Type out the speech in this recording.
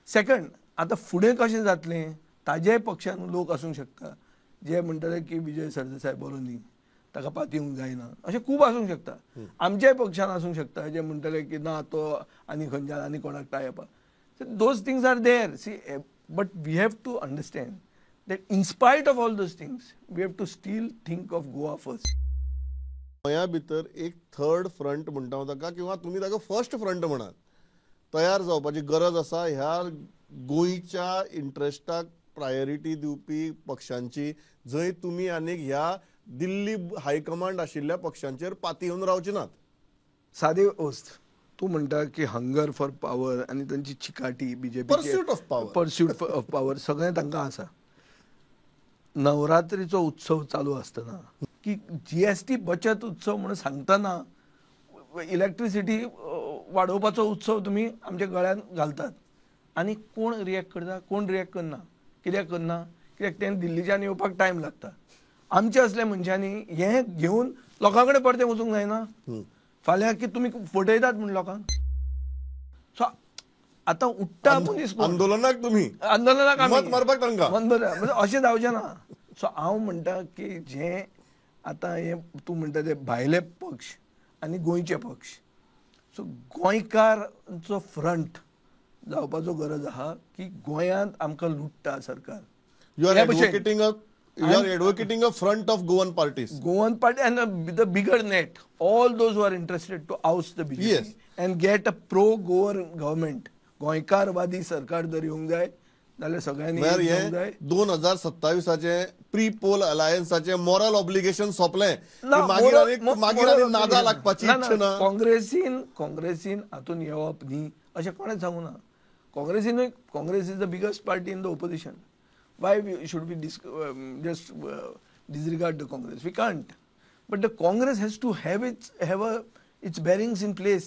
Second आता फुडें कशें जातलें ताजेय पक्षान लोक आसूंक शकता जे म्हणटले की विजय सरदेसाय बरो न्ही ताका पातयेवंक जायना अशें खूब आसूंक शकता. आमच्याय पक्षान आसूंक शकता जे म्हणटले की ना तो आनी खंयच्यान आनी कोणाक type. Those things are there see but we have to understand that in spite of all those things we have to still think of Goa first. गोंया भितर एक थर्ड फ्रंट म्हणटा ताका किंवा तुमी ताका फर्स्ट फ्रंट म्हणात तयार जावपाची गरज आसा ह्या गोंयच्या इंट्रस्टाक प्रायोरिटी दिवपी पक्षांची जंय तुमी आनीक ह्या दिल्ली हायकमांड आशिल्ल्या पक्षांचेर पातयेवन रावचे नात. सादे वस्त तू म्हणटा की हंगर फॉर पॉवर आणि तांची चिकाटी बीजेपी परस्यूट ऑफ पॉवर सगळें तांकां आसा. नवरात्रीचो उत्सव चालू असताना की जीएसटी बचत उत्सव म्हणून सांगतना इलेक्ट्रिसिटी वाडोवपाचो उत्सव तुम्ही आमच्या गळ्यान घालतात आणि कोण रिएक्ट करता कोण रिएक्ट करना कित्याक करना कित्याक तें दिल्लीच्यान येवपाक टायम लागता. आमचे असले मनशांनी हे घेवन लोकां कडेन परते वचूंक जायना फाल्यां की तुमी फटयतात म्हण लोकांक. सो आता उठ्ठा मनीस आंदोलनाक तुमी आंदोलनाक मत मारपाक तांकां म्हणजे अशें जावचें ना. सो हांव म्हणटा की जे आता हे तूं म्हणटा ते भायले पक्ष आनी गोंयचे पक्ष सो गोंयकारांचो फ्रंट जावपाचो गरज आहा की गोंयांत आमकां लुट्टा सरकार. You are advocating a front of Goan parties. Goan party and the bigger net all those who are interested to oust the BJP and get a pro Goan government. गोंयकारवादी सरकार जर येवंक जाय जाल्यार सगळ्यांनी येवंक जाय. 2027चे प्री पोल अलायन्साचे मॉरल ऑब्लिगेशन सोंपलें मागीर आनी नादा लागपाची इच्छा ना. काँग्रेसीन हातून येवप न्ही अशें कोणें सांगू ना. Congress is the biggest party in the opposition. Why should we just disregard the Congress? We can't. But the Congress has to have its bearings in place.